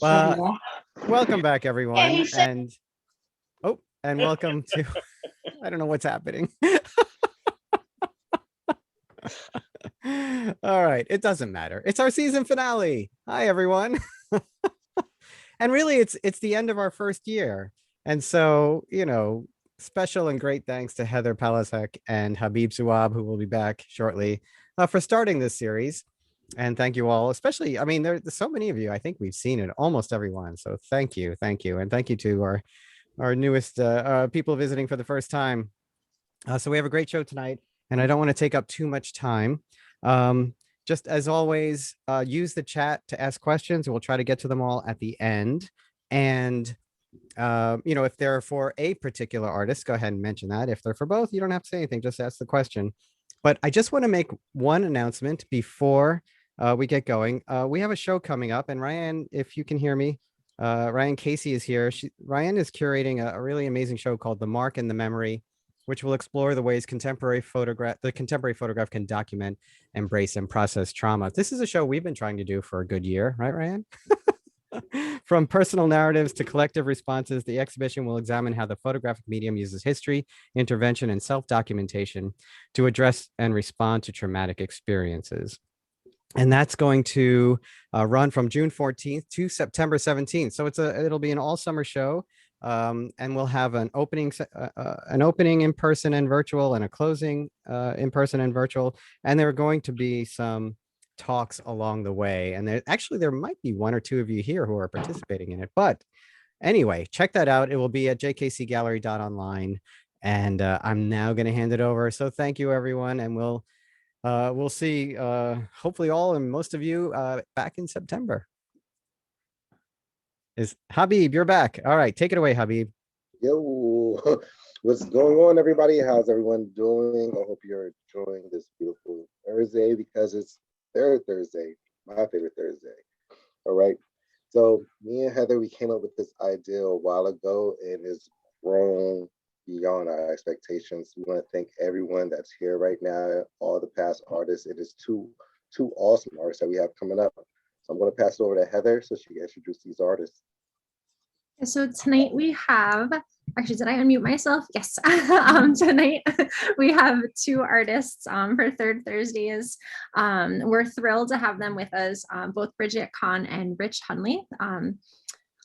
Well, welcome back, everyone, and welcome to. I don't know what's happening. All right, it doesn't matter. It's our season finale. Hi, everyone. And really, it's the end of our first year, and so special and great thanks to Heather Palasek and Habib Suab, who will be back shortly, for starting this series. And thank you all, especially, I mean, there's so many of you. I think we've seen it, almost everyone. So thank you. And thank you to our newest people visiting for the first time. So we have a great show tonight, and I don't want to take up too much time. Just as always, use the chat to ask questions, and we'll try to get to them all at the end. And if they're for a particular artist, go ahead and mention that. If they're for both, you don't have to say anything, just ask the question. But I just want to make one announcement before we get going. We have a show coming up, and Ryan, if you can hear me, Ryan Casey is here. Ryan is curating a really amazing show called The Mark and the Memory, which will explore the ways the contemporary photograph can document, embrace, and process trauma. This is a show we've been trying to do for a good year, right, Ryan? From personal narratives to collective responses, the exhibition will examine how the photographic medium uses history, intervention, and self-documentation to address and respond to traumatic experiences. And that's going to run from June 14th to September 17th. So it'll be an all-summer show. And we'll have an opening in person and virtual, and a closing in person and virtual. And there are going to be some talks along the way. And there might be one or two of you here who are participating in it. But anyway, check that out. It will be at jkcgallery.online. And I'm now going to hand it over. So thank you, everyone. And we'll see hopefully all and most of you back in September. Is Habib, you're back. All right, take it away, Habib. Yo, what's going on, everybody? How's everyone doing? I hope you're enjoying this beautiful Thursday, because it's their Thursday, my favorite Thursday. All right, so me and Heather, we came up with this idea a while ago, and it's grown beyond our expectations. We want to thank everyone that's here right now, all the past artists. It is two awesome artists that we have coming up. So I'm going to pass it over to Heather so she can introduce these artists. So tonight we have, actually, did I unmute myself? Yes. Tonight we have two artists for Third Thursdays. We're thrilled to have them with us, both Bridget Conn and Rich Hundley.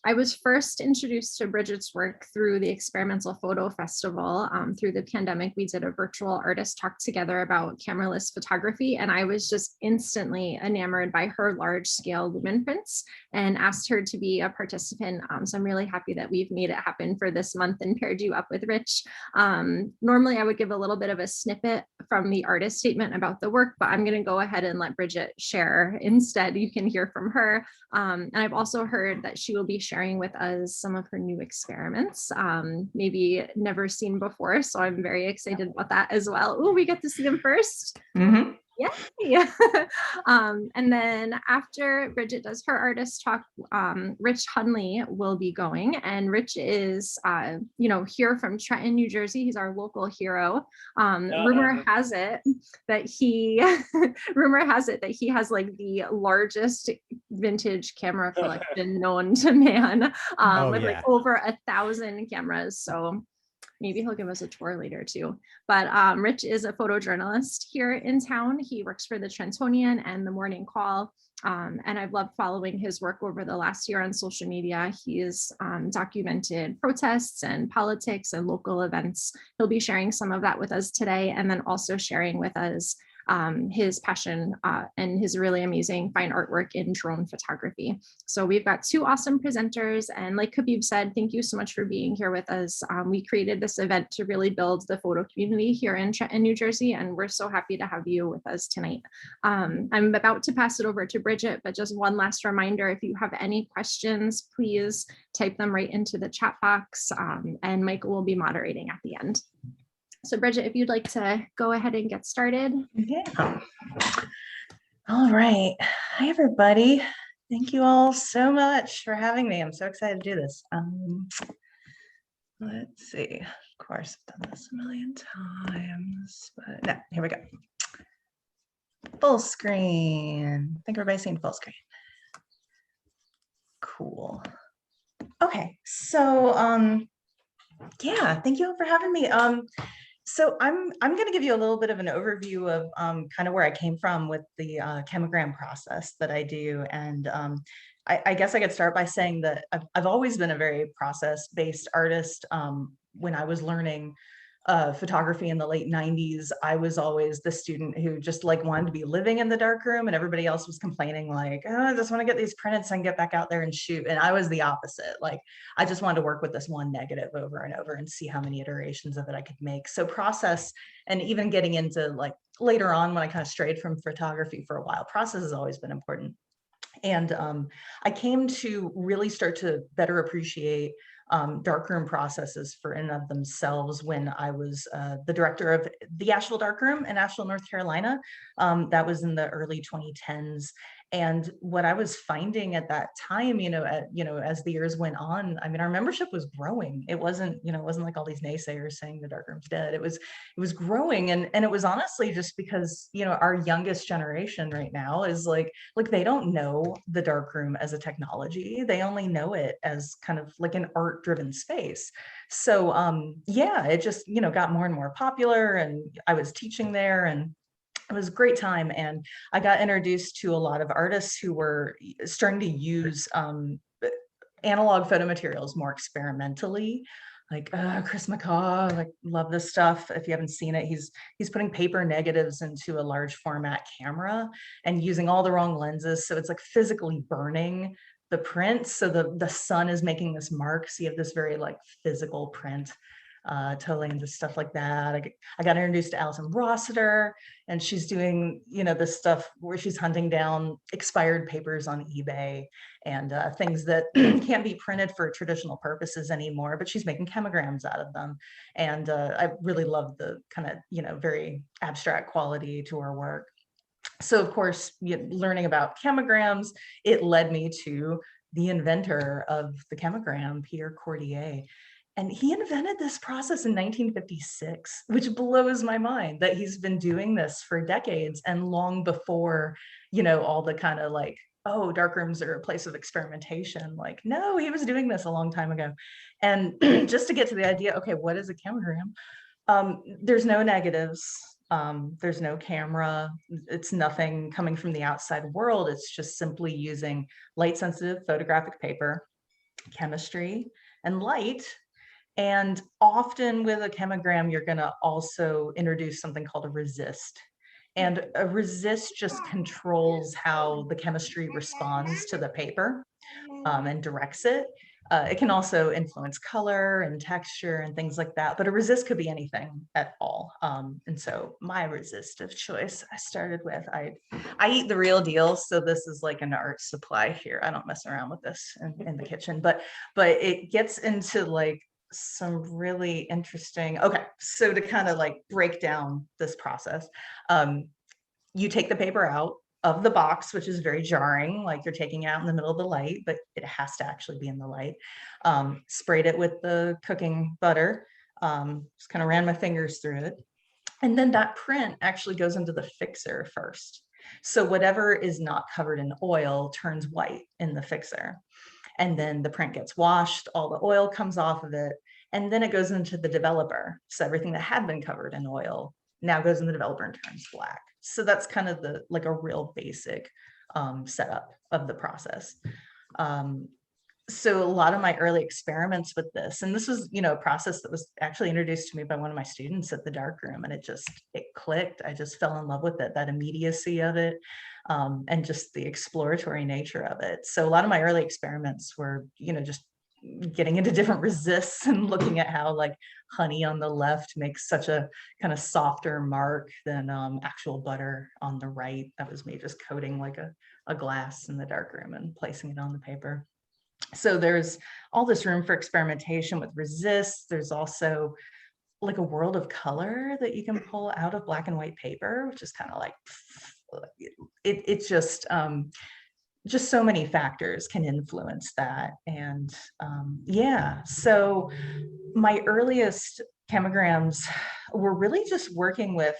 I was first introduced to Bridget's work through the Experimental Photo Festival. Through the pandemic, we did a virtual artist talk together about cameraless photography, and I was just instantly enamored by her large-scale lumen prints and asked her to be a participant. So I'm really happy that we've made it happen for this month and paired you up with Rich. Normally, I would give a little bit of a snippet from the artist statement about the work, but I'm going to go ahead and let Bridget share instead. You can hear from her. And I've also heard that she will be sharing with us some of her new experiments, maybe never seen before. So I'm very excited about that as well. Oh, we get to see them first. Mm-hmm. Yeah. And then after Bridget does her artist talk, Rich Hundley will be going, and Rich is, here from Trenton, New Jersey. He's our local hero. Rumor has it that he has like the largest vintage camera collection known to man, with like over 1,000 cameras. So maybe he'll give us a tour later too. But Rich is a photojournalist here in town. He works for the Trentonian and the Morning Call. And I've loved following his work over the last year on social media. He's documented protests and politics and local events. He'll be sharing some of that with us today, and then also sharing with us his passion and his really amazing fine artwork in drone photography. So we've got two awesome presenters, and like Habib said, thank you so much for being here with us. We created this event to really build the photo community here in Trenton, New Jersey, and we're so happy to have you with us tonight. I'm about to pass it over to Bridget, but just one last reminder, if you have any questions, please type them right into the chat box, and Michael will be moderating at the end. So Bridget, if you'd like to go ahead and get started. Yeah. All right. Hi, everybody. Thank you all so much for having me. I'm so excited to do this. Let's see. Of course, I've done this a million times, but no, here we go. Full screen. I think everybody's seen full screen. Cool. Okay, so yeah, thank you all for having me. So I'm going to give you a little bit of an overview of kind of where I came from with the chemogram process that I do. And I guess I could start by saying that I've always been a very process-based artist. When I was learning photography in the late 90s, I was always the student who just like wanted to be living in the darkroom, and everybody else was complaining like, oh, I just want to get these printed so I can get back out there and shoot. And I was the opposite. Like, I just wanted to work with this one negative over and over and see how many iterations of it I could make. So process, and even getting into like later on when I kind of strayed from photography for a while, process has always been important. And I came to really start to better appreciate darkroom processes for in and of themselves when I was the director of the Asheville Darkroom in Asheville, North Carolina. That was in the early 2010s. And what I was finding at that time, as the years went on, I mean, our membership was growing. It wasn't like all these naysayers saying the darkroom's dead. It was growing, and it was honestly just because our youngest generation right now is like they don't know the darkroom as a technology. They only know it as kind of like an art-driven space. So yeah, it just got more and more popular, and I was teaching there, and it was a great time. And I got introduced to a lot of artists who were starting to use analog photo materials more experimentally. Like Chris Mccoy, like love this stuff. If you haven't seen it, he's putting paper negatives into a large format camera and using all the wrong lenses. So it's like physically burning the print. So the sun is making this mark. So you have this very like physical print. Totally into stuff like that. I got introduced to Allison Rossiter, and she's doing, this stuff where she's hunting down expired papers on eBay and things that can't be printed for traditional purposes anymore, but she's making chemigrams out of them. And I really love the kind of, very abstract quality to her work. So of course, learning about chemigrams, it led me to the inventor of the chemogram, Pierre Cordier. And he invented this process in 1956, which blows my mind that he's been doing this for decades and long before, all the kind of like, oh, darkrooms are a place of experimentation. Like, no, he was doing this a long time ago. And just to get to the idea, okay, what is a chemogram? There's no negatives. There's no camera. It's nothing coming from the outside world. It's just simply using light sensitive photographic paper, chemistry, and light. And often with a chemogram, you're going to also introduce something called a resist. And a resist just controls how the chemistry responds to the paper and directs it. It can also influence color and texture and things like that, but a resist could be anything at all. And so my resist of choice, I started with, I eat the real deal. So this is like an art supply here. I don't mess around with this in the kitchen, but it gets into like some really interesting, okay, so to kind of like break down this process, you take the paper out of the box, which is very jarring, like you're taking it out in the middle of the light, but it has to actually be in the light. Sprayed it with the cooking butter, just kind of ran my fingers through it. And then that print actually goes into the fixer first. So whatever is not covered in oil turns white in the fixer. And then the print gets washed, all the oil comes off of it, and then it goes into the developer. So everything that had been covered in oil now goes in the developer and turns black. So that's kind of like a real basic setup of the process. So a lot of my early experiments with this, and this was, a process that was actually introduced to me by one of my students at the darkroom, and it clicked. I just fell in love with it, that immediacy of it, and just the exploratory nature of it. So a lot of my early experiments were, just getting into different resists and looking at how like honey on the left makes such a kind of softer mark than actual butter on the right. That was me just coating like a glass in the darkroom and placing it on the paper. So there's all this room for experimentation with resists. There's also like a world of color that you can pull out of black and white paper, which is kind of like, it's just so many factors can influence that. And yeah, so my earliest chemigrams were really just working with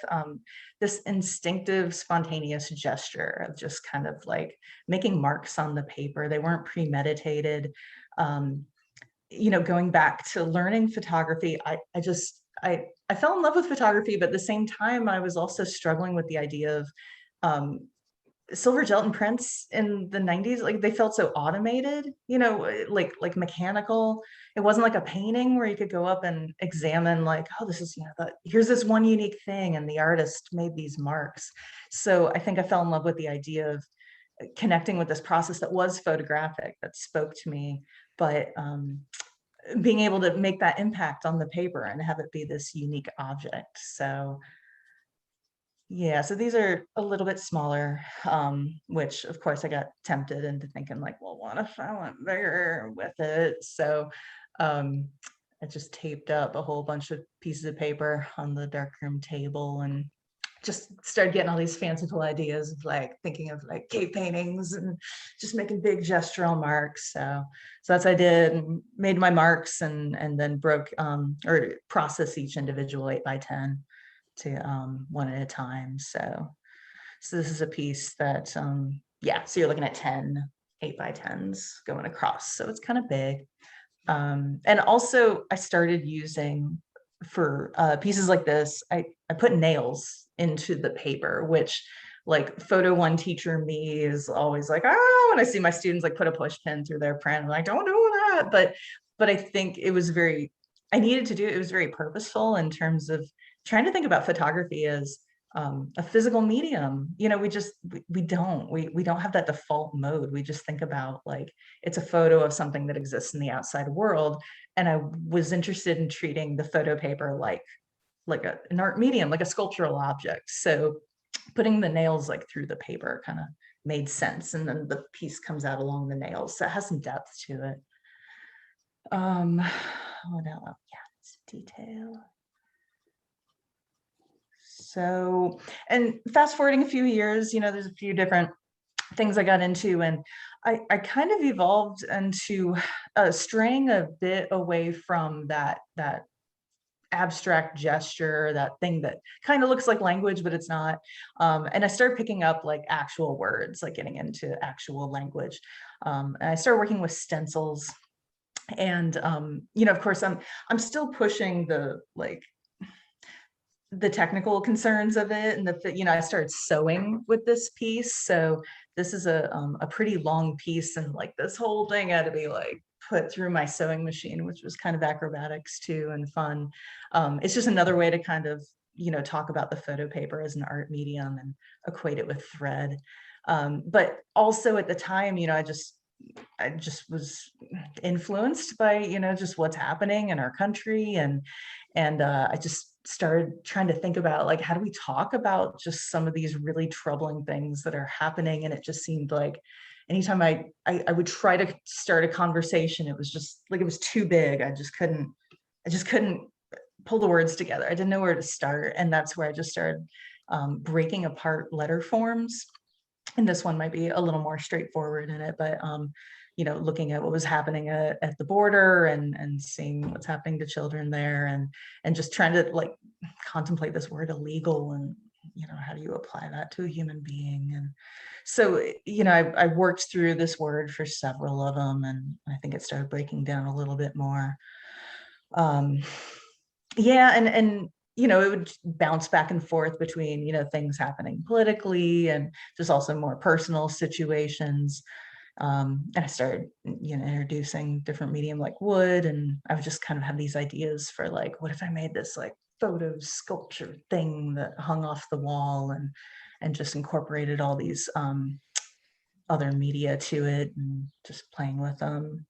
this instinctive, spontaneous gesture of just kind of like making marks on the paper. They weren't premeditated. You know, going back to learning photography, I fell in love with photography, but at the same time, I was also struggling with the idea of silver gelatin prints in the 90s. Like they felt so automated, you know, like mechanical. It wasn't like a painting where you could go up and examine like, oh, this is, you know, here's this one unique thing and the artist made these marks. So I think I fell in love with the idea of connecting with this process that was photographic, that spoke to me, but being able to make that impact on the paper and have it be this unique object. So yeah, so these are a little bit smaller, which of course I got tempted into thinking like, well, what if I went bigger with it? So I just taped up a whole bunch of pieces of paper on the darkroom table and just started getting all these fanciful ideas of like thinking of like cave paintings and just making big gestural marks. So that's what I did, and made my marks and then broke or process each individual 8x10 to one at a time. So this is a piece that yeah, so you're looking at 10 8x10s going across, so it's kind of big. And also I started using for pieces like this, I put nails into the paper, which like photo one teacher me is always like, oh, when I see my students like put a push pin through their print, I'm like, don't do that. But I think it was very, I needed to do it. It was very purposeful in terms of trying to think about photography as a physical medium. You know, we don't have that default mode. We just think about like, it's a photo of something that exists in the outside world. And I was interested in treating the photo paper like an art medium, like a sculptural object. So putting the nails like through the paper kind of made sense. And then the piece comes out along the nails. So it has some depth to it. What else? Yeah, it's detail. So, and fast forwarding a few years, you know, there's a few different things I got into, and I kind of evolved into straying a bit away from that abstract gesture, that thing that kind of looks like language, but it's not. And I started picking up like actual words, like getting into actual language. And I started working with stencils, and you know, of course, I'm still pushing the technical concerns of it, and you know, I started sewing with this piece. So this is a pretty long piece, and like this whole thing had to be like put through my sewing machine, which was kind of acrobatics too and fun. It's just another way to kind of, you know, talk about the photo paper as an art medium and equate it with thread. But also at the time, you know, I just was influenced by, you know, just what's happening in our country, and I just started trying to think about like, how do we talk about just some of these really troubling things that are happening? And it just seemed like anytime I would try to start a conversation, it was just like, it was too big. I just couldn't pull the words together. I didn't know where to start. And that's where I just started breaking apart letter forms. And this one might be a little more straightforward in it, but you know, looking at what was happening at the border and seeing what's happening to children there, and just trying to like contemplate this word illegal, and you know, how do you apply that to a human being? And so, you know, I worked through this word for several of them, and I think it started breaking down a little bit more. Yeah, and you know, it would bounce back and forth between, you know, things happening politically and just also more personal situations. And I started, you know, introducing different medium like wood, and I would just kind of have these ideas for like, what if I made this like photo sculpture thing that hung off the wall, and just incorporated all these other media to it, and just playing with them,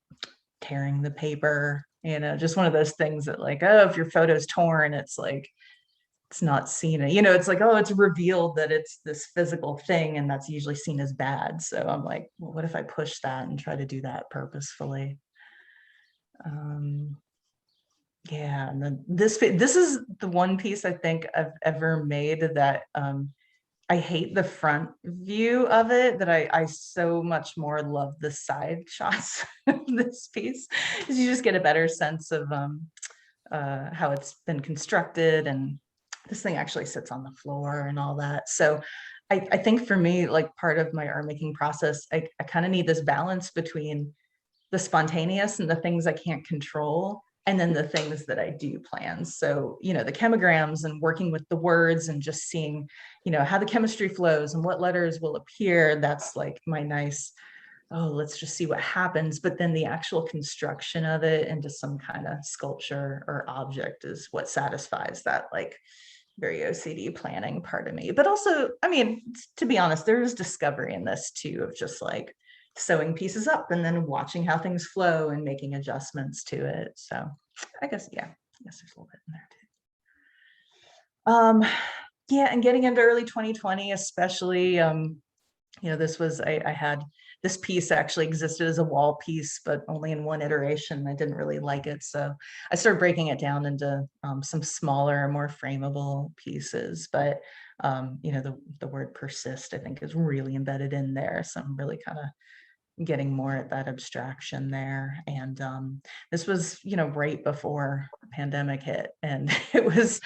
tearing the paper, you know, just one of those things that like, oh, if your photo's torn, it's like, it's not seen, you know, it's like, oh, it's revealed that it's this physical thing, and that's usually seen as bad. So I'm like, well, what if I push that and try to do that purposefully? Yeah, and then this is the one piece I think I've ever made that I hate the front view of it, that I so much more love the side shots of this piece, because you just get a better sense of how it's been constructed, and this thing actually sits on the floor and all that. So I think for me, like part of my art making process, I kind of need this balance between the spontaneous and the things I can't control, and then the things that I do plan. So, you know, the chemigrams and working with the words and just seeing, you know, how the chemistry flows and what letters will appear. That's like my nice, oh, let's just see what happens. But then the actual construction of it into some kind of sculpture or object is what satisfies that like very OCD planning part of me. But also, I mean, to be honest, there is discovery in this too, of just like sewing pieces up and then watching how things flow and making adjustments to it. So I guess, yeah, I guess there's a little bit in there too. Yeah, and getting into early 2020, especially, you know, this was, I had this piece actually existed as a wall piece, but only in one iteration. I didn't really like it. So I started breaking it down into some smaller, more frameable pieces. But, you know, the word persist, I think, is really embedded in there. So I'm really kind of getting more at that abstraction there. And this was, you know, right before the pandemic hit. And it was,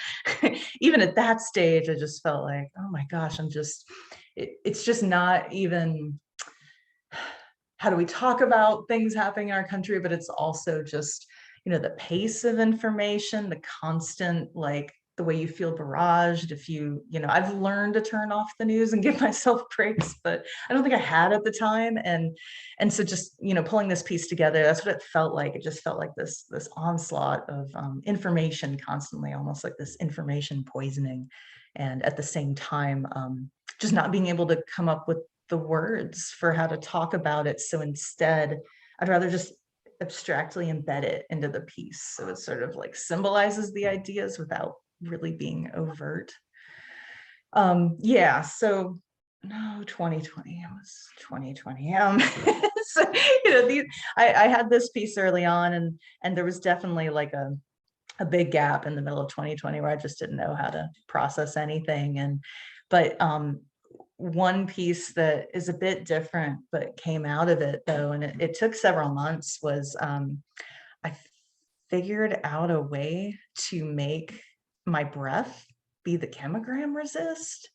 even at that stage, I just felt like, oh my gosh, it's just not even, how do we talk about things happening in our country, but it's also just, you know, the pace of information, the constant, like the way you feel barraged. If you know, I've learned to turn off the news and give myself breaks, but I don't think I had at the time. And so just, you know, pulling this piece together, that's what it felt like. It just felt like this onslaught of information constantly, almost like this information poisoning. And at the same time, just not being able to come up with the words for how to talk about it. So instead, I'd rather just abstractly embed it into the piece. So it sort of like symbolizes the ideas without really being overt. Yeah, so no, 2020, it was 2020. So, you know, I had this piece early on, and there was definitely like a big gap in the middle of 2020 where I just didn't know how to process anything. But one piece that is a bit different, but came out of it though, and it took several months, was I figured out a way to make my breath be the chemogram resist.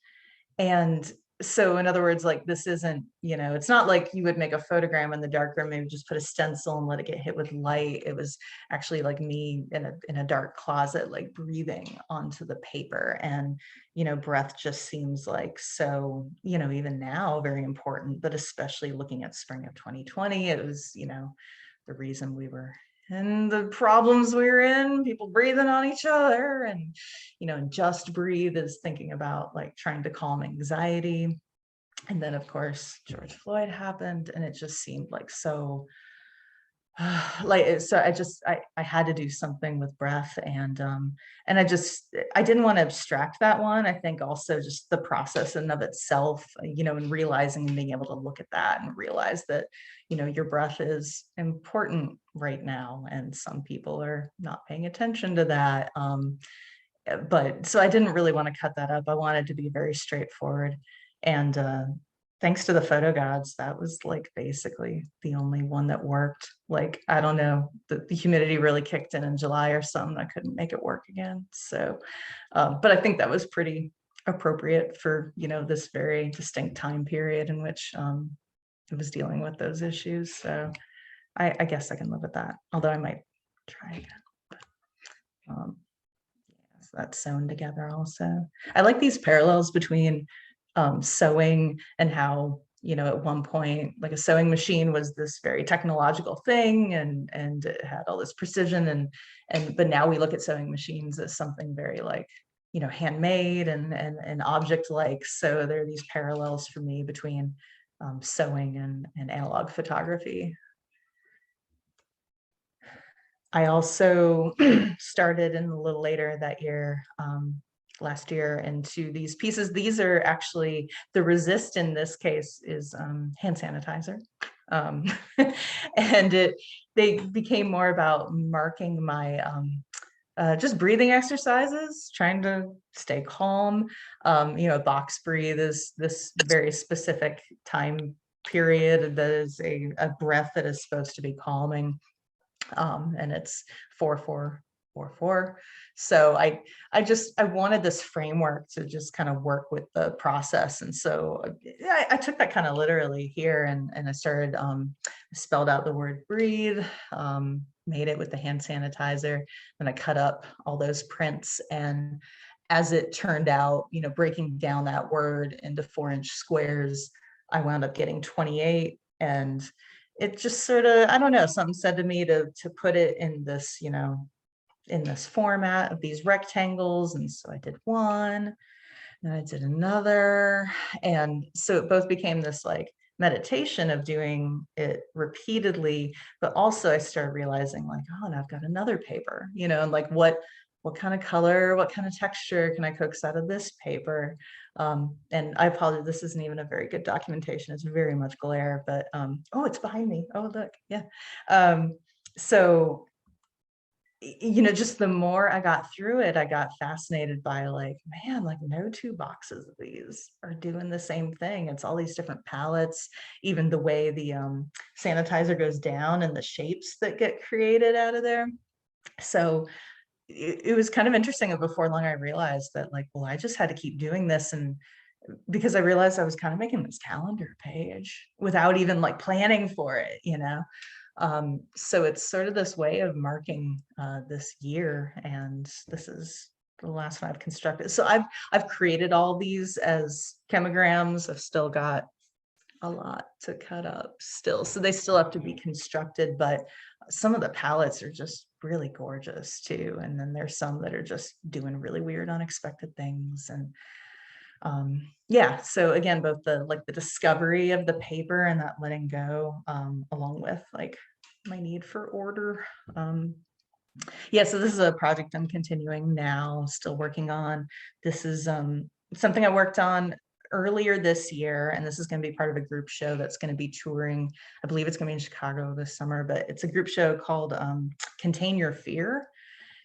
And so in other words, like this isn't, you know, it's not like you would make a photogram in the darkroom, maybe just put a stencil and let it get hit with light. It was actually like me in a dark closet, like breathing onto the paper. And, you know, breath just seems like so, you know, even now very important, but especially looking at spring of 2020, it was, you know, the reason we were and the problems we were in, people breathing on each other. And, you know, Just Breathe is thinking about like trying to calm anxiety. And then of course, George Floyd happened, and it just seemed like so, like, so I had to do something with breath. And I didn't want to abstract that one. I think also just the process in of itself, you know, and realizing and being able to look at that and realize that, you know, your breath is important right now, and some people are not paying attention to that. But so I didn't really want to cut that up. I wanted to be very straightforward. And thanks to the photo gods, that was like basically the only one that worked. Like, I don't know, the humidity really kicked in July or something. I couldn't make it work again. So, but I think that was pretty appropriate for, you know, this very distinct time period in which it was dealing with those issues. So I guess I can live with that, although I might try again. But, so that's sewn together also. I like these parallels between sewing and how, you know, at one point, like a sewing machine was this very technological thing, and it had all this precision, but now we look at sewing machines as something very like, you know, handmade and object-like. So there are these parallels for me between sewing and analog photography. I also started in a little later that year, last year, into these pieces. These are actually, the resist in this case is hand sanitizer. And they became more about marking my just breathing exercises, trying to stay calm. You know, box breathe is this very specific time period that is a breath that is supposed to be calming. And it's 4-4 4-4. So I wanted this framework to just kind of work with the process. And so I took that kind of literally here, and I started, spelled out the word breathe, made it with the hand sanitizer, and I cut up all those prints. And as it turned out, breaking down that word into 4-inch squares, I wound up getting 28. And it just sort of, I don't know, something said to me to put it in this, in this format of these rectangles. And so I did one, and I did another. And so it both became this like meditation of doing it repeatedly, but also I started realizing like, oh, and I've got another paper, and like what kind of color, what kind of texture can I coax out of this paper? And I apologize, this isn't even a very good documentation. It's very much glare, but oh, it's behind me. Oh, look, yeah. So just the more I got through it, I got fascinated by like, man, like no two boxes of these are doing the same thing. It's all these different palettes, even the way the sanitizer goes down and the shapes that get created out of there. So it was kind of interesting. And before long, I realized that like, well, I just had to keep doing this. And because I realized I was kind of making this calendar page without even like planning for it, so it's sort of this way of marking this year, and this is the last one I've constructed. So I've created all these as chemigrams. I've still got a lot to cut up still, so they still have to be constructed, but some of the palettes are just really gorgeous too. And then there's some that are just doing really weird, unexpected things. And yeah, so again, both the discovery of the paper and that letting go, along with like my need for order. Yeah, so this is a project I'm continuing now, still working on. This is something I worked on earlier this year, and this is going to be part of a group show that's going to be touring. I believe it's going to be in Chicago this summer, but it's a group show called Contain Your Fear.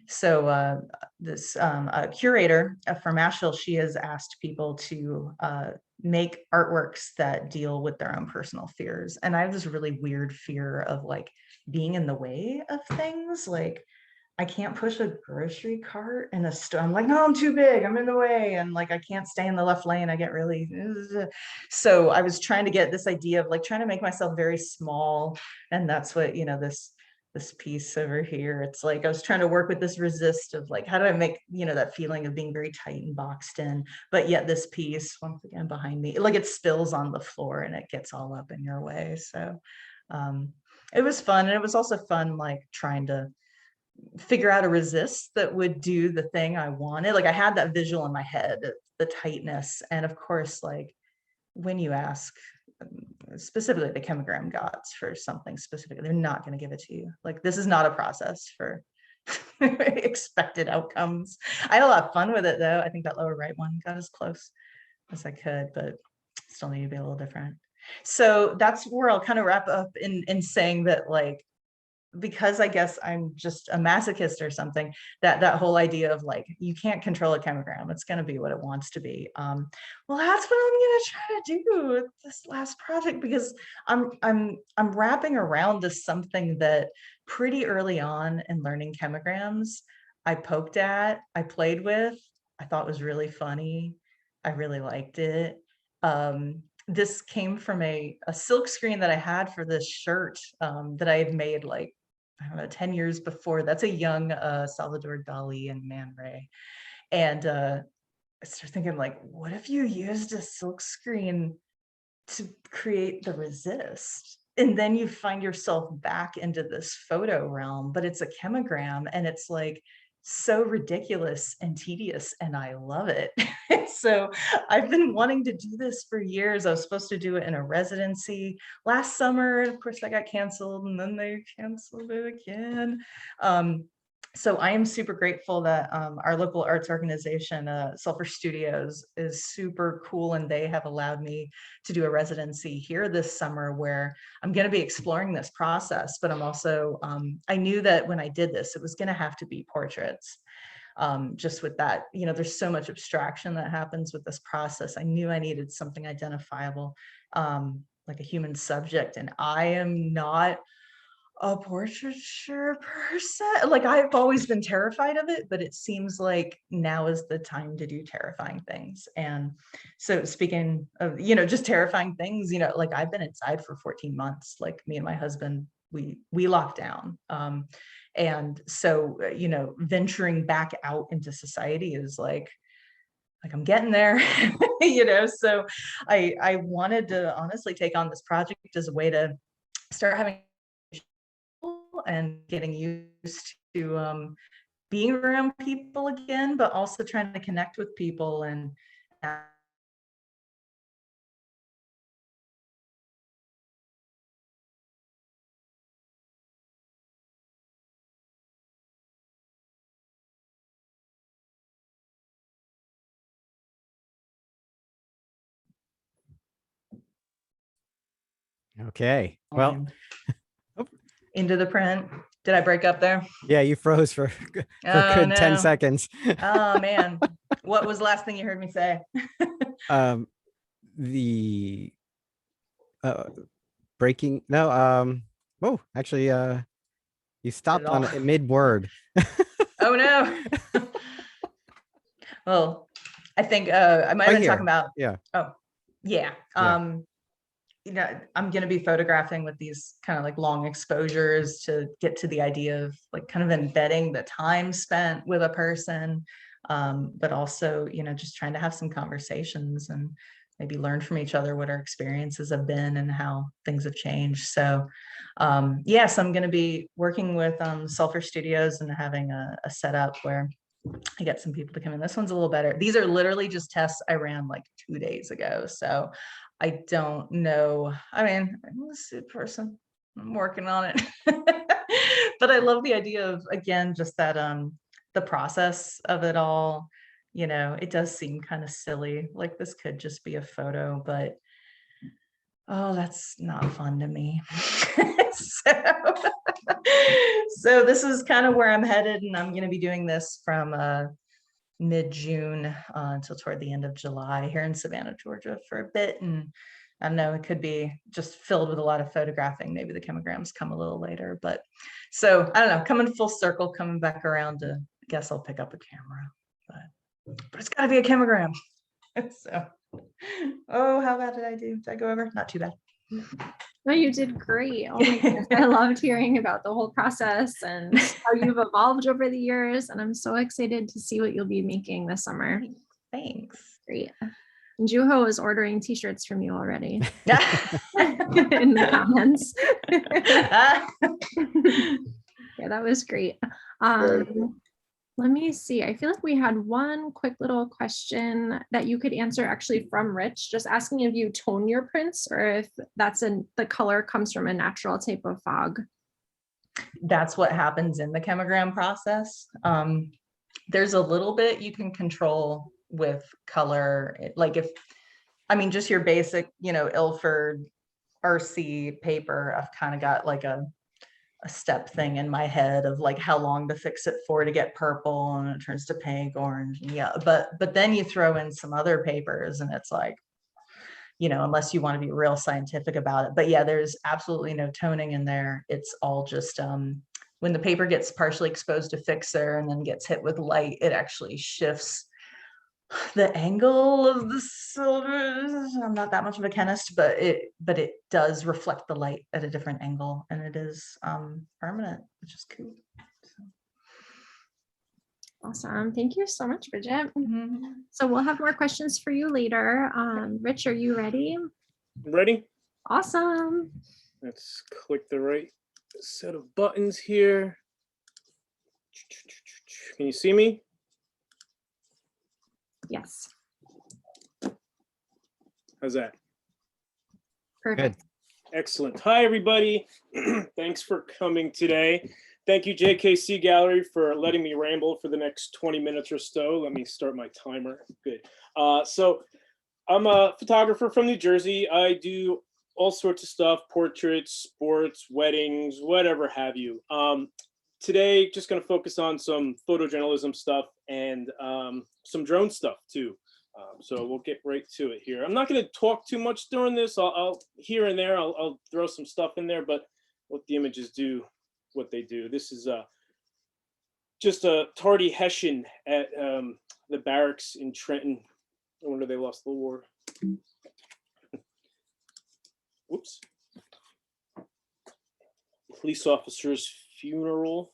So this curator from Asheville, she has asked people to make artworks that deal with their own personal fears. And I have this really weird fear of like being in the way of things. Like I can't push a grocery cart in a store. I'm like, no, I'm too big. I'm in the way. And like, I can't stay in the left lane. I get really, so I was trying to get this idea of like trying to make myself very small. And that's what, this piece over here, it's like I was trying to work with this resist of like, how do I make that feeling of being very tight and boxed in, but yet this piece once again behind me, like it spills on the floor and it gets all up in your way. So it was fun. And it was also fun like trying to figure out a resist that would do the thing I wanted. Like I had that visual in my head, the tightness. And of course, like when you ask specifically the chemogram gods for something specific, they're not going to give it to you. Like this is not a process for expected outcomes. I had a lot of fun with it though. I think that lower right one got as close as I could, but still need to be a little different. So that's where I'll kind of wrap up in saying that like, because I guess I'm just a masochist or something, that whole idea of like, you can't control a chemogram. It's going to be what it wants to be. Well, that's what I'm going to try to do with this last project, because I'm wrapping around to something that pretty early on in learning chemograms, I poked at, I played with, I thought was really funny. I really liked it. This came from a silk screen that I had for this shirt that I had made like, I don't know, 10 years before. That's a young Salvador Dali and Man Ray. And I started thinking like, what if you used a silk screen to create the resist? And then you find yourself back into this photo realm, but it's a chemogram and it's like so ridiculous and tedious, and I love it. So I've been wanting to do this for years. I was supposed to do it in a residency last summer. Of course, that got canceled, and then they canceled it again. So I am super grateful that our local arts organization, Sulfur Studios, is super cool, and they have allowed me to do a residency here this summer where I'm going to be exploring this process. But I'm also, I knew that when I did this, it was going to have to be portraits. Just with that, there's so much abstraction that happens with this process. I knew I needed something identifiable, like a human subject, and I am not a portraiture person. Like, I've always been terrified of it, but it seems like now is the time to do terrifying things. And so, speaking of, just terrifying things, like, I've been inside for 14 months, like me and my husband, we locked down. And so, venturing back out into society is like I'm getting there, so I wanted to honestly take on this project as a way to start having and getting used to being around people again, but also trying to connect with people. And Okay. Well, into the print. Did I break up there? yeah, you froze for Oh, good no. 10 seconds. Oh man. What was the last thing you heard me say? The breaking, no, oh, actually, you stopped on a mid-word. Oh no. Well, I think I might have been talking about. Yeah. Oh, yeah. I'm going to be photographing with these kind of like long exposures to get to the idea of like kind of embedding the time spent with a person, but also, just trying to have some conversations and maybe learn from each other what our experiences have been and how things have changed. So yes, I'm going to be working with Sulfur Studios and having a setup where I get some people to come in. This one's a little better. These are literally just tests I ran like 2 days ago. So I don't know. I mean, I'm a suit person. I'm working on it. But I love the idea of, again, just that the process of it all. It does seem kind of silly. Like this could just be a photo, but oh, that's not fun to me. So this is kind of where I'm headed, and I'm going to be doing this from mid-June until toward the end of July here in Savannah, Georgia for a bit. And I don't know, it could be just filled with a lot of photographing. Maybe the chemigrams come a little later, but so I don't know, coming full circle, coming back around to, I guess I'll pick up a camera, but it's got to be a chemogram. So, oh, how bad did I do? Did I go over? Not too bad. No, you did great. Oh my goodness. I loved hearing about the whole process and how you've evolved over the years. And I'm so excited to see what you'll be making this summer. Thanks. Great. And Juho is ordering t-shirts from you already. In the comments. Yeah, that was great. Let me see. I feel like we had one quick little question that you could answer actually from Rich, just asking if you tone your prints or if the color comes from a natural type of fog. That's what happens in the chemogram process. There's a little bit you can control with color. Like just your basic, Ilford RC paper, I've kind of got like a step thing in my head of like how long to fix it for to get purple and it turns to pink, orange, and yeah. But then you throw in some other papers and it's like, unless you want to be real scientific about it. But yeah, there's absolutely no toning in there. It's all just when the paper gets partially exposed to fixer and then gets hit with light, it actually shifts the angle of the silver. I'm not that much of a chemist, but it does reflect the light at a different angle, and it is permanent, which is cool. So. Awesome. Thank you so much, Bridget. Mm-hmm. So we'll have more questions for you later. Rich, are you ready? Ready? Awesome. Let's click the right set of buttons here. Can you see me? Yes. How's that? Perfect. Good. Excellent. Hi, everybody. Thanks for coming today. Thank you, JKC Gallery, for letting me ramble for the next 20 minutes or so. Let me start my timer. Good. So I'm a photographer from New Jersey. I do all sorts of stuff, portraits, sports, weddings, whatever have you. Today, just going to focus on some photojournalism stuff and some drone stuff too. So we'll get right to it here. I'm not going to talk too much during this. I'll here and there, I'll throw some stuff in there, but what the images do, what they do. This is just a tardy Hessian at the barracks in Trenton. I wonder they lost the war. Whoops. Police officer's funeral.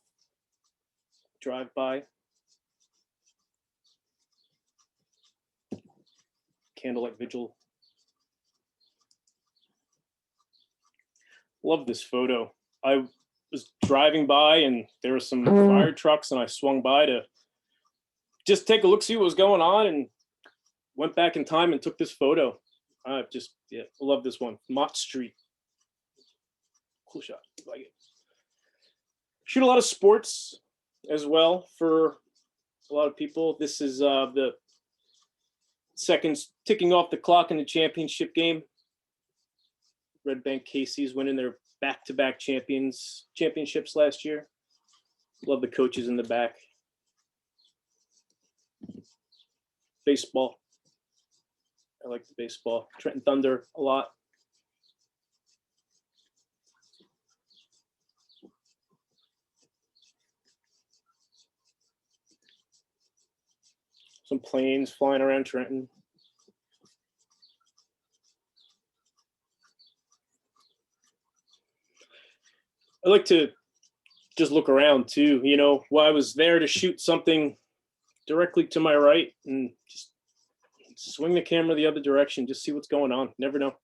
Drive by. Candlelight vigil. Love this photo. I was driving by and there were some fire trucks and I swung by to just take a look, see what was going on, and went back in time and took this photo. I love this one. Mott Street. Cool shot. I like it. Shoot a lot of sports as well for a lot of people. This is the seconds ticking off the clock in the championship game. Red Bank Casey's winning their back-to-back championships last year. Love the coaches in the back. Baseball. I like the baseball. Trenton Thunder a lot. Some planes flying around Trenton. I like to just look around too, you know, while I was there to shoot something directly to my right and just swing the camera the other direction, just see what's going on. Never know.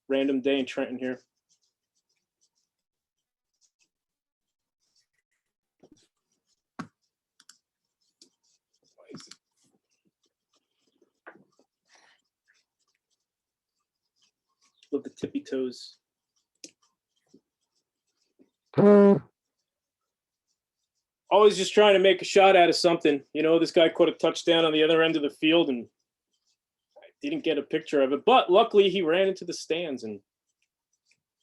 Random day in Trenton here. Love the tippy toes. Always just trying to make a shot out of something. You know, this guy caught a touchdown on the other end of the field and I didn't get a picture of it, but luckily he ran into the stands and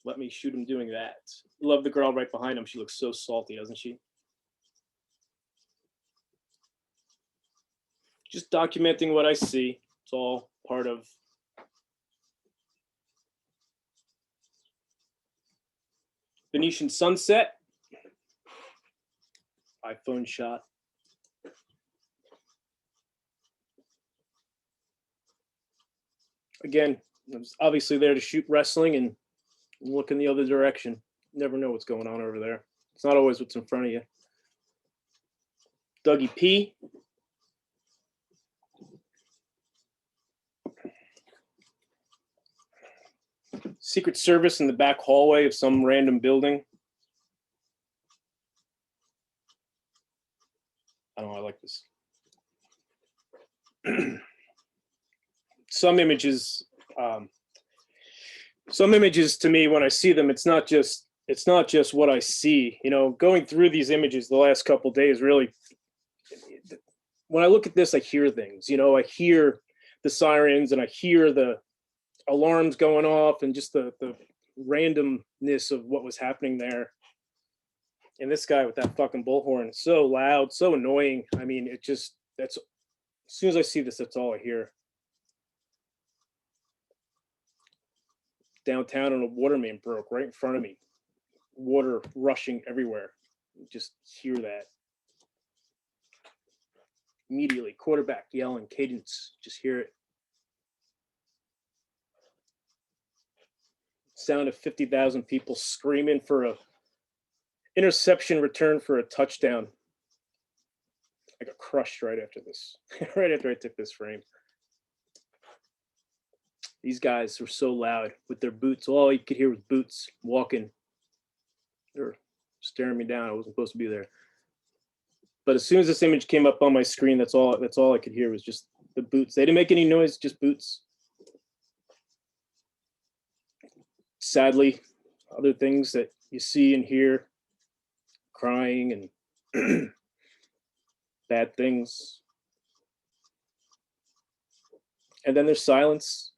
let me shoot him doing that. Love the girl right behind him. She looks so salty, doesn't she? Just documenting what I see. It's all part of Venetian sunset. iPhone shot. Again, I was obviously there to shoot wrestling and look in the other direction. Never know what's going on over there. It's not always what's in front of you. Dougie P. Secret Service in the back hallway of some random building. I don't know, I like this. Some images to me, when I see them, it's not just what I see. You know, going through these images the last couple of days, really, when I look at this, I hear things. You know, I hear the sirens and I hear the alarms going off and just the randomness of what was happening there. And this guy with that fucking bullhorn, so loud, so annoying. I mean, that's, as soon as I see this, that's all I hear. Downtown and a water main broke right in front of me. Water rushing everywhere. You just hear that. Immediately, quarterback yelling, cadence, just hear it. Sound of 50,000 people screaming for a interception return for a touchdown. I got crushed right after this, right after I took this frame. These guys were so loud with their boots. All you could hear was boots walking. They were staring me down. I wasn't supposed to be there. But as soon as this image came up on my screen, that's all I could hear was just the boots. They didn't make any noise, just boots. Sadly, other things that you see and hear, crying and bad things. And then there's silence.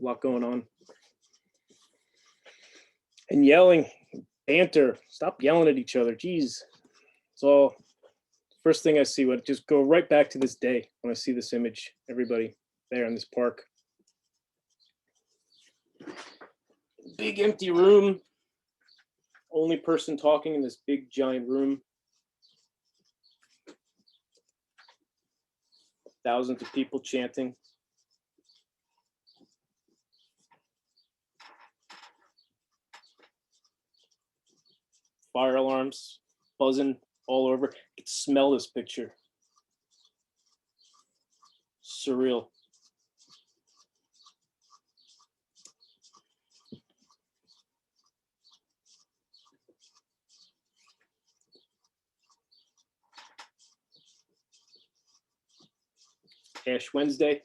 A lot going on. And yelling. banter. Stop yelling at each other. Jeez. It's all first thing I see. Would just go right back to this day when I see this image. Everybody there in this park. Big empty room. Only person talking in this big giant room. Thousands of people chanting. Fire alarms buzzing all over. You can smell this picture. Surreal. Ash Wednesday.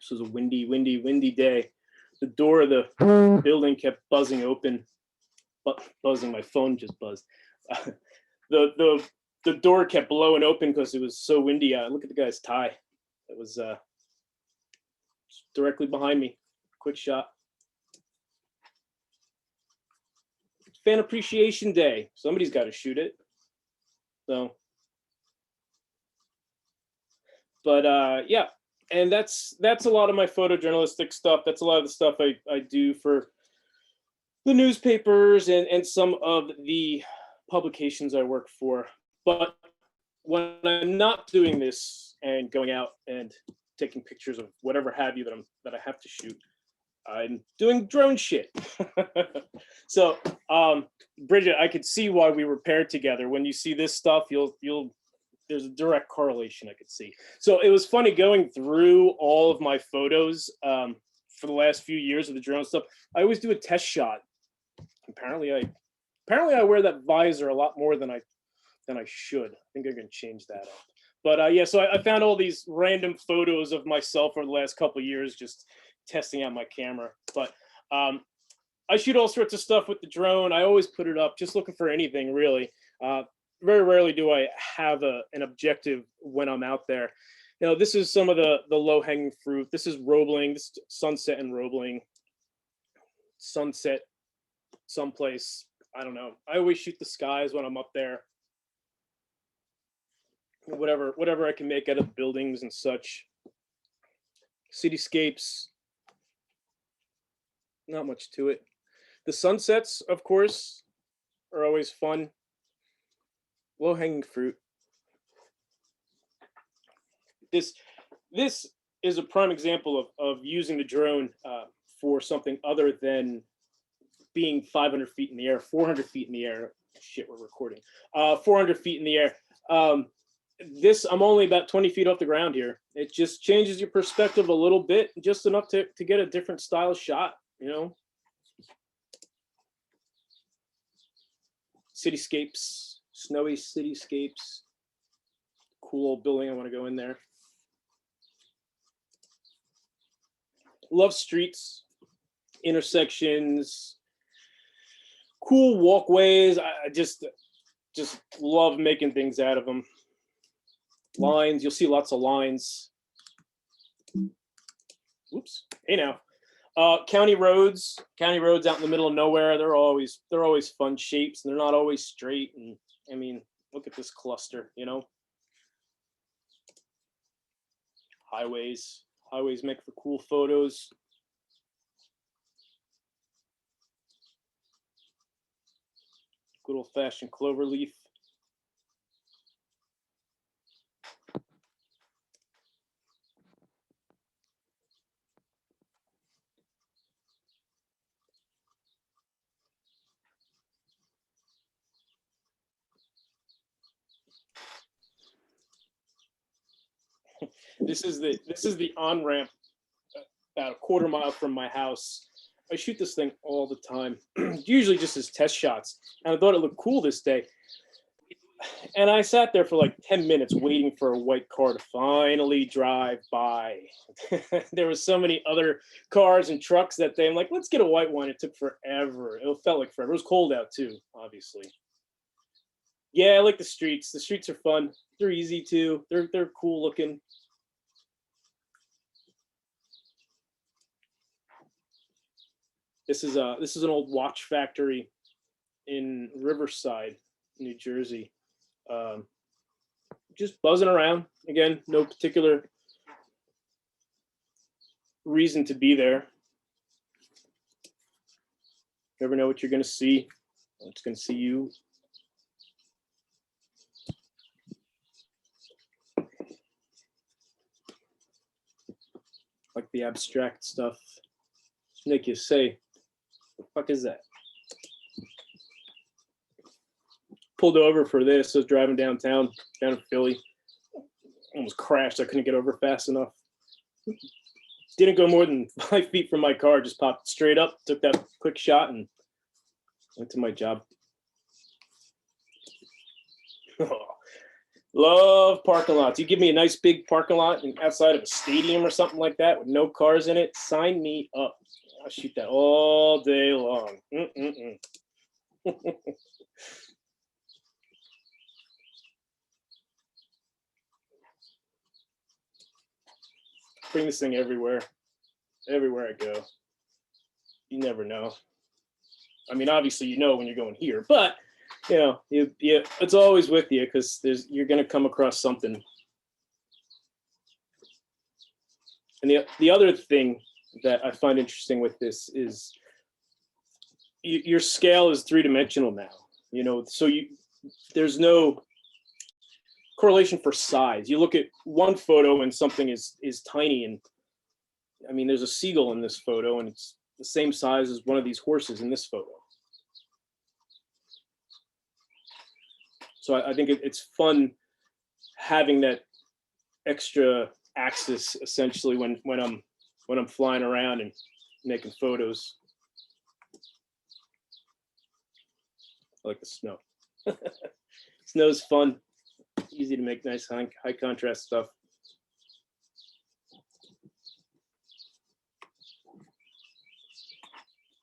This was a windy day. The door of the building kept buzzing open. Buzzing, my phone just buzzed. The door kept blowing open because it was so windy. Look at the guy's tie. It was directly behind me. Quick shot. Fan Appreciation Day. Somebody's got to shoot it. So, but yeah, and that's a lot of my photojournalistic stuff. That's a lot of the stuff I do for the newspapers and some of the publications I work for. But when I'm not doing this and going out and taking pictures of whatever have you that I have to shoot, I'm doing drone shit. So, Bridget, I could see why we were paired together. When you see this stuff, there's a direct correlation I could see. So it was funny going through all of my photos for the last few years of the drone stuff. I always do a test shot. Apparently I wear that visor a lot more than I should. I think I'm gonna change that up. But yeah, so I found all these random photos of myself over the last couple of years, just testing out my camera. But I shoot all sorts of stuff with the drone. I always put it up, just looking for anything really. Very rarely do I have an objective when I'm out there. You know, this is some of the low-hanging fruit. This is Roebling, this is sunset and Roebling. Sunset someplace, I don't know. I always shoot the skies when I'm up there. Whatever I can make out of buildings and such. Cityscapes, not much to it. The sunsets, of course, are always fun. Low-hanging fruit. This is a prime example of using the drone for something other than being 500 feet in the air, 400 feet in the air. Shit, we're recording. 400 feet in the air. I'm only about 20 feet off the ground here. It just changes your perspective a little bit, just enough to get a different style shot, you know? Cityscapes, snowy cityscapes. Cool old building, I want to go in there. Love streets, intersections, cool walkways. I just love making things out of them. Lines, you'll see lots of lines. Whoops, hey now. County roads out in the middle of nowhere. They're always fun shapes, and they're not always straight. And I mean, look at this cluster, you know. Highways make for cool photos. Good old-fashioned clover leaf. This is the on-ramp about a quarter mile from my house. I shoot this thing all the time, usually just as test shots. And I thought it looked cool this day. And I sat there for like 10 minutes waiting for a white car to finally drive by. There was so many other cars and trucks that day. I'm like, let's get a white one. It took forever. It felt like forever. It was cold out too, obviously. Yeah, I like the streets. The streets are fun. They're easy too. They're cool looking. This is an old watch factory in Riverside, New Jersey. Just buzzing around. Again, no particular reason to be there. Never know what you're going to see. It's going to see you. Like the abstract stuff. Just make you say, what the fuck is that? Pulled over for this. I was driving down in Philly. Almost crashed. I couldn't get over fast enough. Didn't go more than 5 feet from my car. Just popped straight up, took that quick shot, and went to my job. Love parking lots. You give me a nice big parking lot outside of a stadium or something like that with no cars in it, sign me up. I'll shoot that all day long. Bring this thing everywhere I go. You never know. I mean, obviously, you know when you're going here, but you know, it's always with you because you're going to come across something. And the other thing that I find interesting with this is your scale is 3-dimensional now. You know, so there's no correlation for size. You look at one photo and something is tiny, and I mean, there's a seagull in this photo, and it's the same size as one of these horses in this photo. So I think it's fun having that extra axis essentially when I'm flying around and making photos. I like the snow. Snow's fun. Easy to make nice high contrast stuff.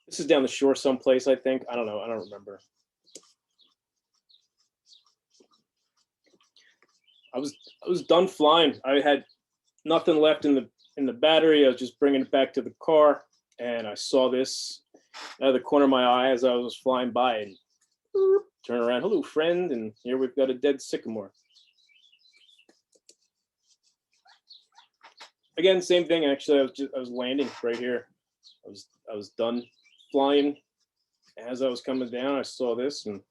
This is down the shore someplace, I think. I don't know. I don't remember. I was done flying. I had nothing left in the battery. I was just bringing it back to the car, and I saw this out of the corner of my eye as I was flying by, and turn around, hello friend, and here we've got a dead sycamore. Again, same thing. Actually, I was landing right here. I was done flying. As I was coming down, I saw this, and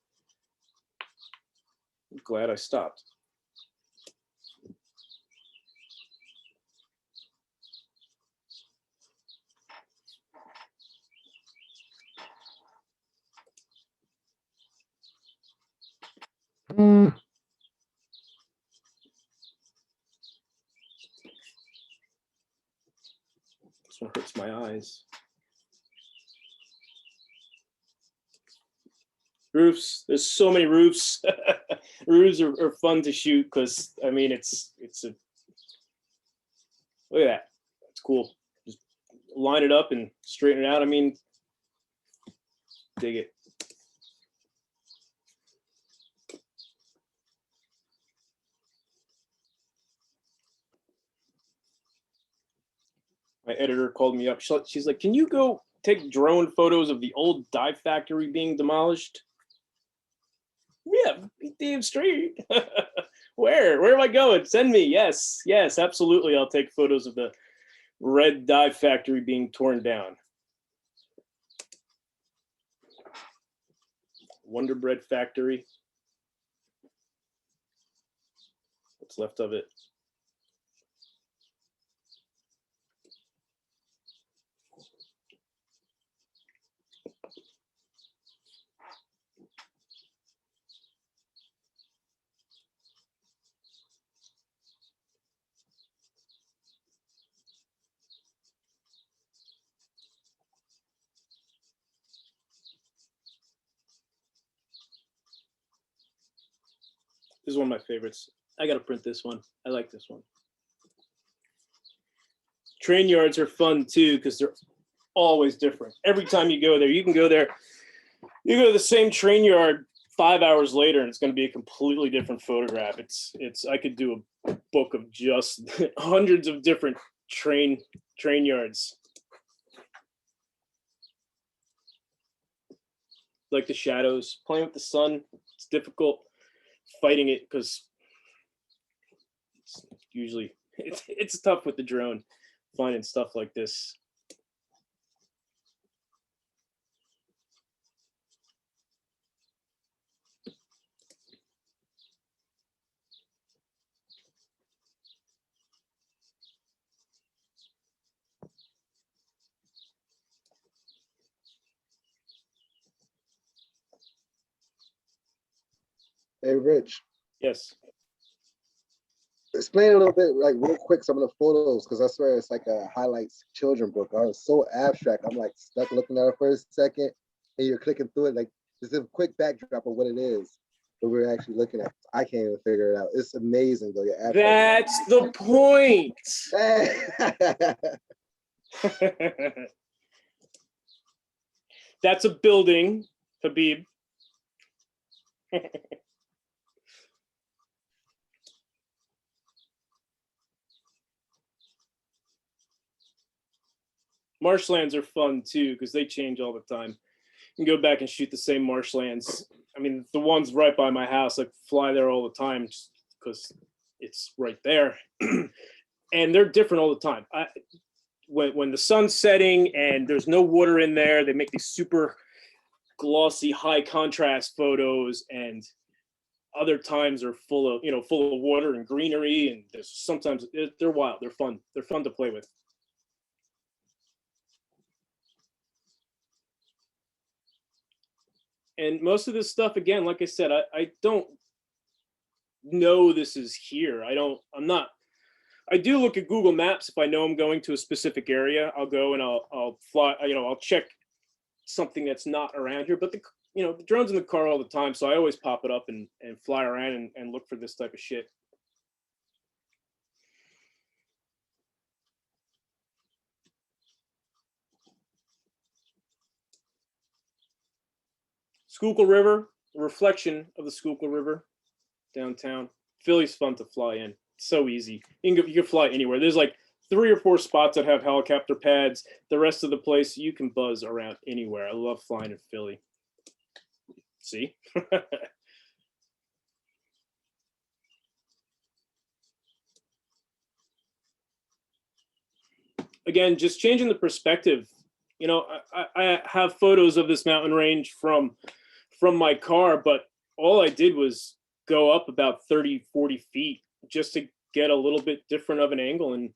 I'm glad I stopped. This one hurts my eyes. Roofs. There's so many roofs. Roofs are fun to shoot because I mean it's a look at that. That's cool. Just line it up and straighten it out. I mean, dig it. My editor called me up. She's like, "Can you go take drone photos of the old dye factory being demolished?" Yeah, damn straight. Where am I going? Send me. Yes, absolutely. I'll take photos of the red dye factory being torn down. Wonder Bread factory. What's left of it? This is one of my favorites. I got to print this one. I like this one. Train yards are fun too because they're always different. Every time you go there, you can go there. You go to the same train yard 5 hours later, and it's going to be a completely different photograph. It's. I could do a book of just hundreds of different train yards. Like the shadows, playing with the sun. It's difficult fighting it because it's usually it's tough with the drone finding stuff like this. Hey, Rich, Yes. explain a little bit, like real quick, some of the photos, because I swear it's like a highlights children book. I was so abstract. I'm like stuck looking at it for a second, and you're clicking through it. Like just a quick backdrop of what it is, but we're actually looking at. I can't even figure it out. It's amazing though. You're abstract. That's the point. That's a building, Habib. Marshlands are fun too because they change all the time. You can go back and shoot the same marshlands. I mean, the ones right by my house, I fly there all the time just because it's right there. And they're different all the time. When the sun's setting and there's no water in there, they make these super glossy, high contrast photos, and other times are full of water and greenery, and there's sometimes they're wild. They're fun to play with. And most of this stuff, again, like I said, I don't know this is here. I do look at Google Maps if I know I'm going to a specific area. I'll go and I'll fly, I'll check something that's not around here. But the drone's in the car all the time, so I always pop it up and fly around and look for this type of shit. Schuylkill River, a reflection of the Schuylkill River downtown. Philly's fun to fly in. It's so easy. You can fly anywhere. There's like 3 or 4 spots that have helicopter pads. The rest of the place, you can buzz around anywhere. I love flying in Philly. See? Again, just changing the perspective. I have photos of this mountain range from my car, but all I did was go up about 30, 40 feet just to get a little bit different of an angle, and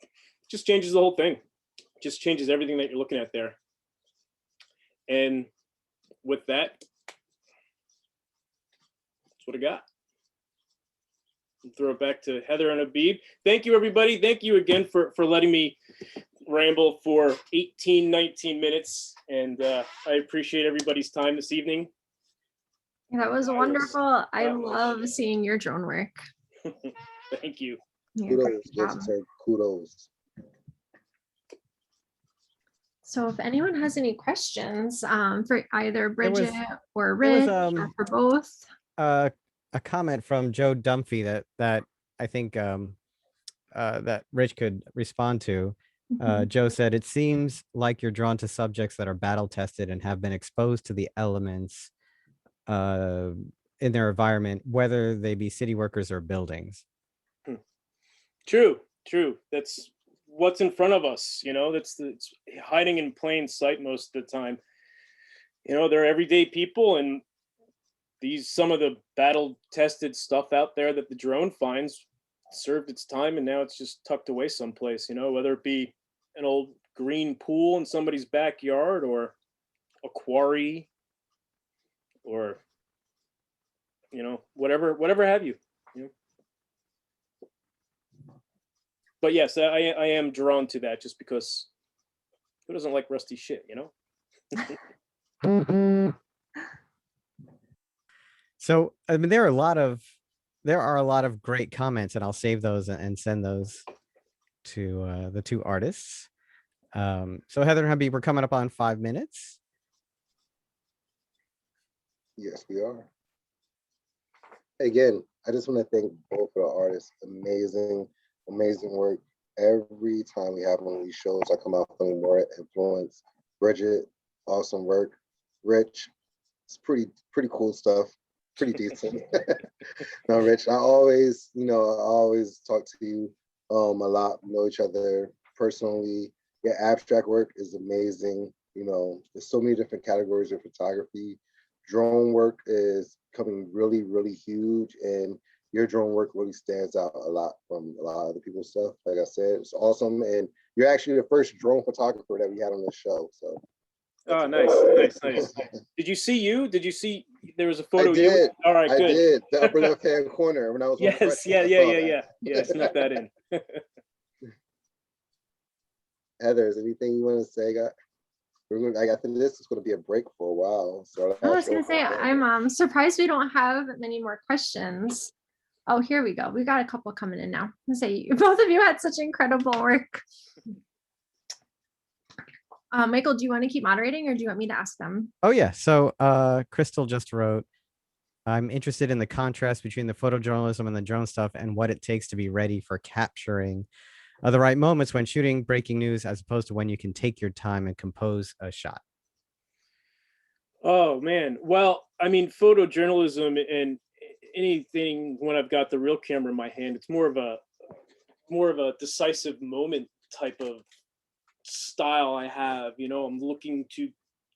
it just changes the whole thing. It just changes everything that you're looking at there. And with that, that's what I got. I'll throw it back to Heather and Habib. Thank you, everybody. Thank you again for letting me ramble for 18, 19 minutes. And I appreciate everybody's time this evening. That was wonderful. I love seeing your drone work. Thank you. Kudos, yes, sir. Kudos. So if anyone has any questions for either Bridget or Rich, or for both. A comment from Joe Dunphy that I think that Rich could respond to. Joe said, "It seems like you're drawn to subjects that are battle tested and have been exposed to the elements in their environment, whether they be city workers or buildings." True. That's what's in front of us. It's hiding in plain sight most of the time. They're everyday people, and some of the battle tested stuff out there that the drone finds served its time, and now it's just tucked away someplace, whether it be an old green pool in somebody's backyard or a quarry or whatever have you. But yes, I am drawn to that just because who doesn't like rusty shit, So I mean, there are a lot of great comments, and I'll save those and send those to the two artists. So Heather and Hubby, we're coming up on 5 minutes. Yes, we are. Again, I just want to thank both of the artists. Amazing, amazing work. Every time we have one of these shows, I come out feeling more influenced. Bridget, awesome work. Rich, it's pretty cool stuff. Pretty decent. No, Rich, I always talk to you a lot. We know each other personally. Your abstract work is amazing. There's so many different categories of photography. Drone work is coming really, really huge, and your drone work really stands out a lot from a lot of other people's stuff. Like I said, it's awesome, and you're actually the first drone photographer that we had on the show. So. Oh, nice. Did you see there was a photo? I did. All right, good. I did. The upper left-hand corner when I was. Yes, yeah. Snuck that in. Heather, is anything you want to say? I think this is going to be a break for a while. So I was gonna say, I'm surprised we don't have many more questions. Oh, here we go. We got a couple coming in now. Say both of you had such incredible work. Michael, do you want to keep moderating, or do you want me to ask them? Oh yeah. So Crystal just wrote, I'm interested in the contrast between the photojournalism and the drone stuff and what it takes to be ready for capturing the right moments when shooting breaking news, as opposed to when you can take your time and compose a shot. Oh man. Well, I mean, photojournalism and anything when I've got the real camera in my hand, it's more of a decisive moment type of style I have. I'm looking to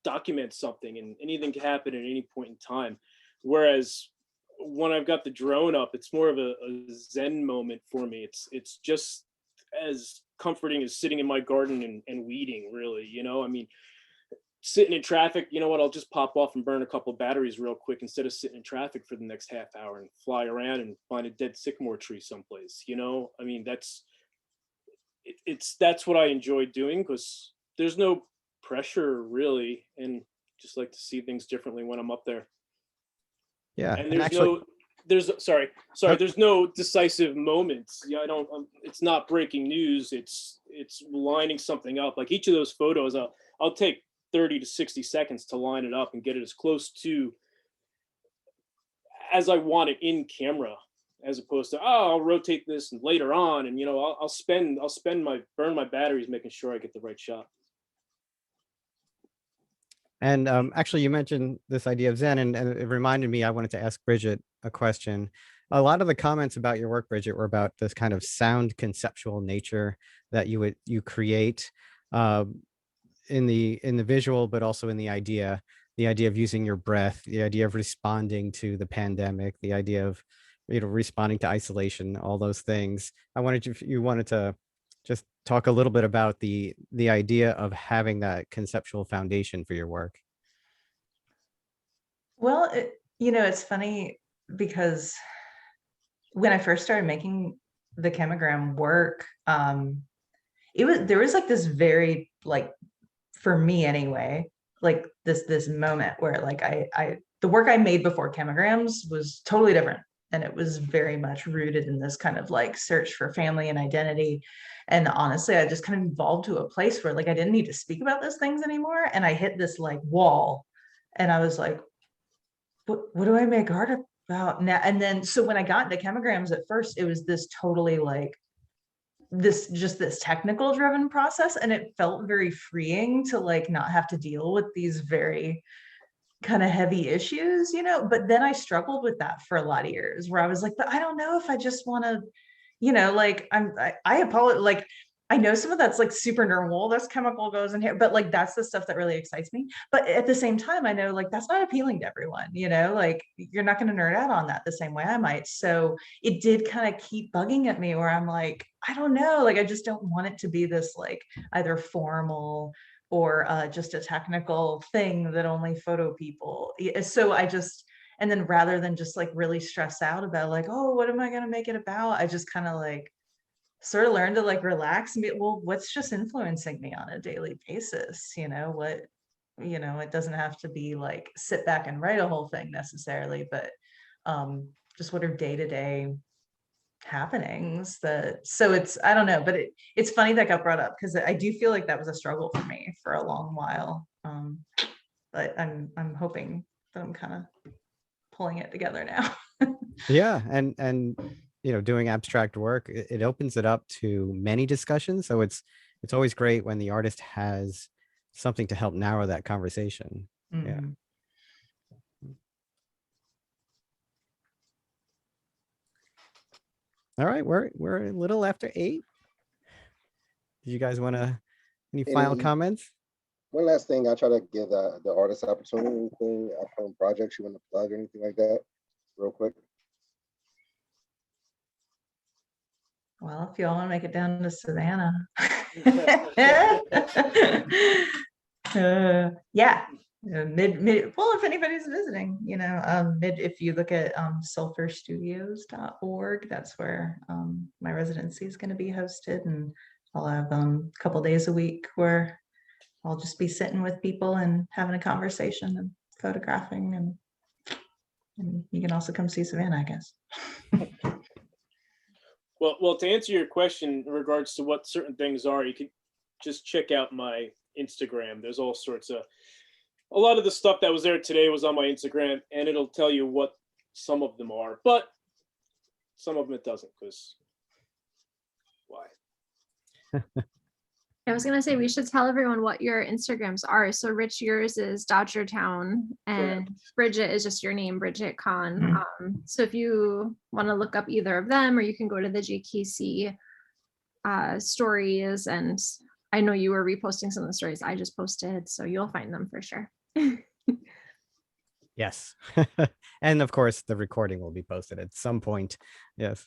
document something, and anything can happen at any point in time. Whereas when I've got the drone up, it's more of a zen moment for me. It's just as comforting as sitting in my garden and weeding, really. I mean, sitting in traffic, you know what, I'll just pop off and burn a couple of batteries real quick instead of sitting in traffic for the next half hour and fly around and find a dead sycamore tree someplace. I mean, that's what I enjoy doing, because there's no pressure really, and just like to see things differently when I'm up there. Yeah. And there's no decisive moments. Yeah, it's not breaking news. It's lining something up. Like each of those photos, I'll take 30 to 60 seconds to line it up and get it as close to as I want it in camera, as opposed to, I'll rotate this and later on, and I'll burn my batteries making sure I get the right shot. And actually, you mentioned this idea of Zen, and it reminded me, I wanted to ask Bridget a question. A lot of the comments about your work, Bridget, were about this kind of sound conceptual nature that you create in the visual, but also in the idea of using your breath, the idea of responding to the pandemic, the idea of responding to isolation, all those things. I wanted you wanted to just talk a little bit about the idea of having that conceptual foundation for your work. Well, it's funny because when I first started making the Camogram work, there was like this very, like, for me anyway, like this moment where like the work I made before Chemigrams was totally different. And it was very much rooted in this kind of like search for family and identity. And honestly, I just kind of evolved to a place where like I didn't need to speak about those things anymore. And I hit this like wall, and I was like, what do I make art about now? And then so when I got into Chemigrams at first, it was this totally like this technical driven process, and it felt very freeing to like not have to deal with these very kind of heavy issues, but then I struggled with that for a lot of years, where I was like, but I don't know if I just want to, like I apologize, like I know some of that's like super normal, this chemical goes in here, but like that's the stuff that really excites me. But at the same time, I know like that's not appealing to everyone, like you're not going to nerd out on that the same way I might. So it did kind of keep bugging at me, where I'm like, I don't know, like I just don't want it to be this like either formal or just a technical thing that only photo people. So and then rather than just like really stress out about like, oh, what am I going to make it about? I just kind of like sort of learned to like relax and be, well, what's just influencing me on a daily basis? It doesn't have to be like sit back and write a whole thing necessarily, but just what are day-to-day happenings so it's, I don't know, but it's funny that got brought up because I do feel like that was a struggle for me for a long while. But I'm hoping that I'm kind of pulling it together now. Yeah, and doing abstract work, it opens it up to many discussions. So it's always great when the artist has something to help narrow that conversation. Yeah. Mhm. All right, we're a little after 8. Do you guys want to any final Any- comments? One last thing, I try to give the artist opportunity, anything, upcoming projects you want to plug or anything like that, real quick. Well, if you all want to make it down to Savannah. Yeah. Mid well, if anybody's visiting, if you look at sulfurstudios.org, that's where my residency is going to be hosted, and I'll have a couple days a week where I'll just be sitting with people and having a conversation and photographing, and you can also come see Savannah, I guess. Well, to answer your question in regards to what certain things are, you can just check out my Instagram. There's all sorts of, a lot of the stuff that was there today was on my Instagram, and it'll tell you what some of them are, but some of them it doesn't, because why? I was gonna say we should tell everyone what your Instagrams are. So Rich, yours is Dodgertown, and Bridget is just your name, Bridget Conn. So if you want to look up either of them, or you can go to the JKC stories, and I know you were reposting some of the stories I just posted, so you'll find them for sure. Yes. And of course, the recording will be posted at some point. Yes.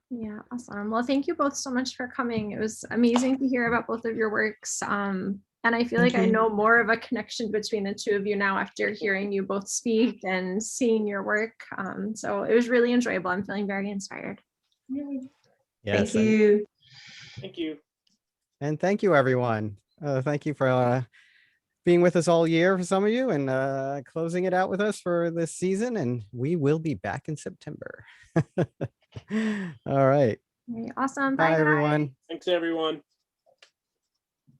Yeah, awesome. Well, thank you both so much for coming. It was amazing to hear about both of your works. And I feel like I know more of a connection between the two of you now after hearing you both speak and seeing your work. So it was really enjoyable. I'm feeling very inspired. Yes. Thank you. Thank you. And thank you, everyone. Thank you for being with us all year for some of you, and closing it out with us for this season. And we will be back in September. All right. Awesome. Bye, Bye, guys. everyone. Thanks, everyone.